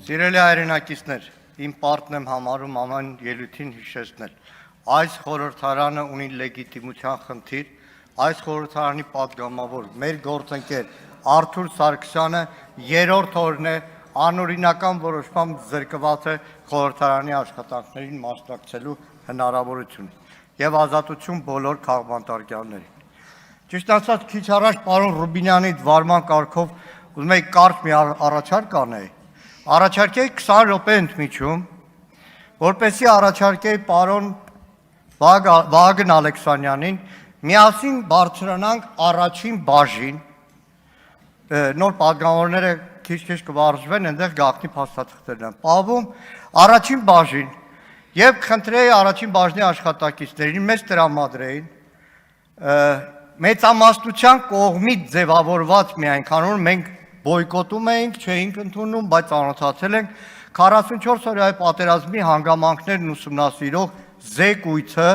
Սիրելի հայրենակիցներ, իմ պարտն եմ համարում աման ելույթին հիշեցնել։ Այս խորհրդարանը ունի լեգիտիմության խնդիր, այս խորհրդարանի պատգամավոր մեր գործընկեր Արթուր Սարգսյանը երրորդ օրն է անօրինական որոշմամբ զրկված է խորհրդարանի աշխատանքներին մասնակցելու հնարավորությունից եւ ազատություն բոլոր քաղբանտարկյալներին։ Ճիշտ ասած, քիչ առաջ պարոն Ռուբինյանի վարման կարգով ուզում եի կարճ մի առաջարկ անեի։ Առաջարկեի 20 րոպե ընդմիջում, որպեսզի առաջարկեի պարոն Վահագն Ալեքսանյանին միասին բարձրանանք առաջին բաժին, նոր պատգամավորները քիչ-քիչ կվարժվեն, այնտեղ գաղտնի փաստաթղթերն են պահվում, առաջին բաժին եւ խնդրեի առաջին բաժնի աշխատակիցներին մեզ տրամադրեին մեծամասնության կողմից ձևավորված մի այնքան որ մենք բոյկոտում էինք, չէինք ընդունում, բայց անօթացել ենք 44 օրյա պատերազմի հանգամանքներն ուսումնասիրող զեկույցը,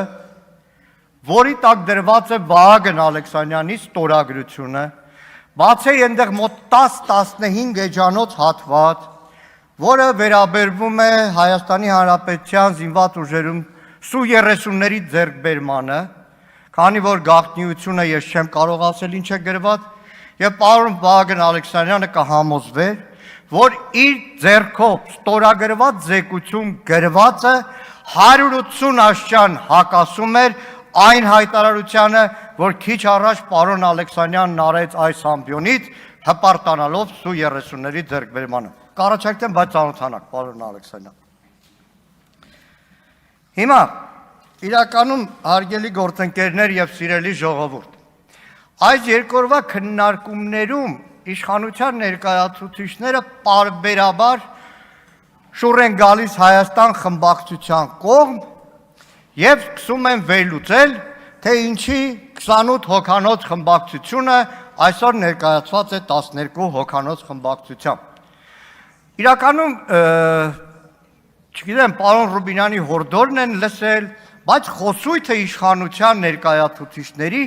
որի տակ դրված է Վահագն Ալեքսանյանի ստորագրությունը, բացի այնտեղ մոտ 10-15 էջանոց հատված, որը վերաբերվում է Հայաստանի Հանրապետության զինված ուժերում Սու-30-ների ձեռքբերմանը, քանի որ գաղտնիությունը ես չեմ կարող ասել ինչ է գրված, եւ պարոն Վահագն Ալեքսանյանը կհամոզվեր, որ իր ձեռքով ստորագրված զեկույցում գրվածը 180 աշճան հակասում էր այն հայտարարությանը, որ քիչ առաջ պարոն Ալեքսանյանն արեց այս ամբիոնից, հպարտանալով Սու-30-ների ձեռքբերմանը։ Կառաջարկեմ, բայց ծանոթանաք, պարոն Ալեքսանյան։ Հիմա իրականում հարգելի գործընկերներ եւ սիրելի ժողովուրդ, այս երկօրվա քննարկումներում իշխանության ներկայացուցիչները պարբերաբար շուռ են գալիս Հայաստան խմբակցության կողմ եւ սկսում են վերլուծել, թե ինչի 28 հոգանոց խմբակցությունը այսօր ներկայացված է 12 հոգանոց խմբակցությամբ։ Իրականում չգիտեմ, պարոն Ռուբինյանի հորդորն են լսել, բայց խոսույթը իշխանության ներկայացուցիչների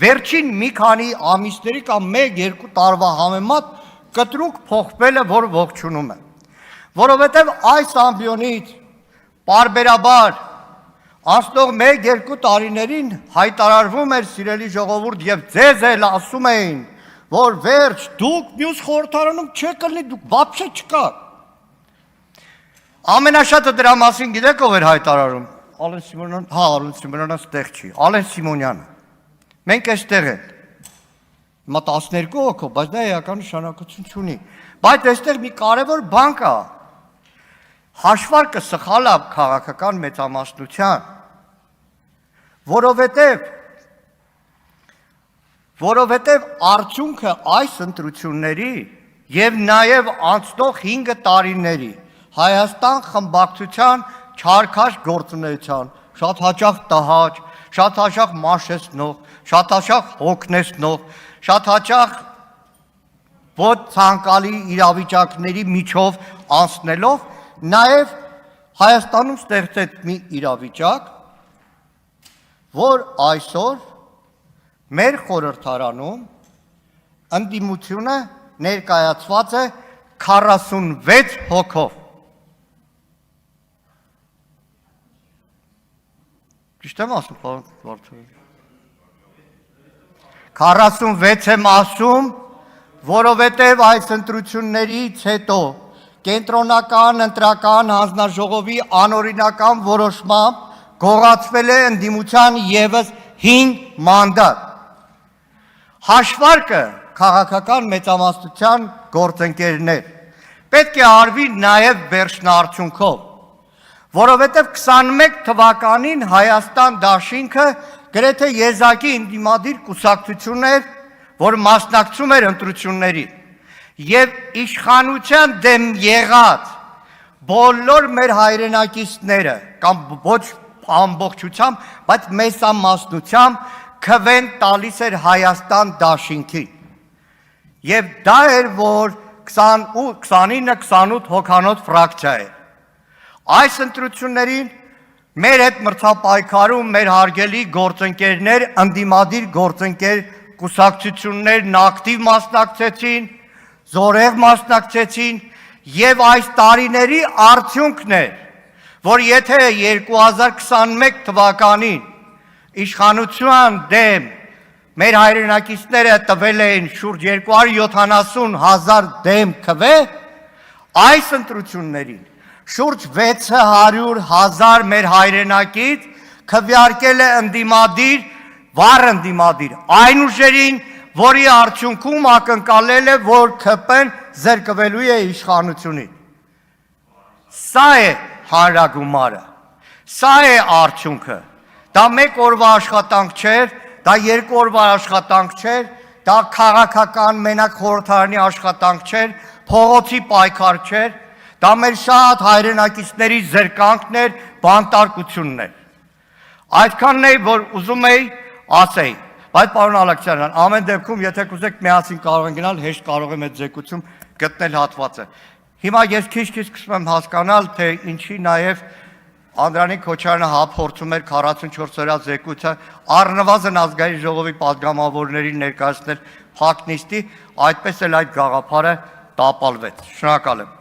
վերջին մի քանի ամիսների կամ 1-2 տարվա համեմատ կտրուկ փոխվել է, որ ողջունում է։ Որովհետև այս ամբիոնից պարբերաբար անցնող 1-2 տարիներին հայտարարվում էր սիրելի ժողովուրդ եւ ձեզ էլ ասում էին, որ վերջ դուք մյուս խորհրդարանում չեք լինի, դուք բապշե չկա։ Ամենաշատը դրա մասին գիտեք ով էր հայտարարում։ Ալեն Սիմոնյան, հա, Ալեն Սիմոնյանը ստեղ չի, Ալեն Սիմոնյանը։ Մենք այստեղ ենք։ Հիմա 12 հոգով, բայց դա էական նշանակություն չունի։ Բայց այստեղ մի կարևոր բան կա։ Հաշվարկը սխալ է քաղաքական մեծամասնության, որովհետև արդյունքը այս ընտրությունների եւ նաեւ անցնող 5 տարիների Հայաստան խմբակցության չարքաշ գործունեության, շատ հաճախ տհաճ, շատ հաճախ մաշեցնող, շատ հաճախ հոգնեցնող, շատ հաճախ ոչ ցանկալի իրավիճակների միջով անցնելով, նաև Հայաստանում ստեղծեց մի իրավիճակ, որ այսօր մեր խորհրդարանում ընդդիմությունը ներկայացված է 46 հոգով։ Ճիշտ եմ ասում, պարոն Վարդանյան։ 46 եմ ասում, որովհետև այս ընտրություններից հետո կենտրոնական ընտրական հանձնաժողովի անօրինական որոշմամբ գողացվել է ընդդիմության եւս 5 մանդատ։ Հաշվարկը քաղաքական մեծամասնության գործընկերներ պետք է արվի նաեւ վերջնարդյունքով, որովհետև 21 թվականին Հայաստան դաշինքը գրեթե եզակի ընդդիմադիր կուսակցություն էր, որ մասնակցում էր ընտրությունների եւ իշխանության դեմ եղած բոլոր մեր հայրենակիցները կամ ոչ ամբողջությամբ, բայց մեծամասնությամբ քվեն տալիս էր Հայաստան դաշինքին։ Եվ դա էր, որ 29-28 հոգանոց ֆրակցիա է։ Այս ընտրություններին մեր հետ մրցապայքարում մեր հարգելի գործընկերներ, ընդդիմադիր գործընկեր կուսակցություններն ակտիվ մասնակցեցին, զորեղ մասնակցեցին եւ այս տարիների արդյունքն է, որ եթե 2021 թվականին իշխանության դեմ մեր հայրենակիցները տվել էին շուրջ 270,000 դեմ քվե, այս ընտրություններին շուրջ 600,000 մեր հայրենակից քվեարկել է ընդդիմադիր, վառ ընդդիմադիր, այն ուժերին, որի արդյունքում ակնկալել է, որ ԿՊ-ն զրկվելու է իշխանությունից։ Սա է հանրագումարը, սա է արդյունքը, դա մեկ օրվա աշխատանք չէր, դա երկու օրվա աշխատանք չէր, դա քաղաքական մենակ խորհրդարանի աշխատանք չէր, փողոցի պայքար չէր, դա մեր շատ հայրենակիցների զրկանքն էր, բանտարկությունն էր։ Այդքանն է, որ ուզում էի ասեի, բայց պարոն Ալեքսանյան, ամեն դեպքում, եթե կուզեք միասին կարող են գնալ, հեշտ կարող եմ այդ զեկուցում գտնել հատվածը։ Հիմա ես քիչ-քիչ սկսում եմ հասկանալ, թե ինչի նաև Անդրանիկ Քոչարյանը հափորձում էր 44 օրյա զեկույցը առնվազն ազգային ժողովի պատգամավորներին ներկայացնել փակնիստի, այդպես էլ այդ գաղափարը տապալվեց։ Շնորհակալ եմ։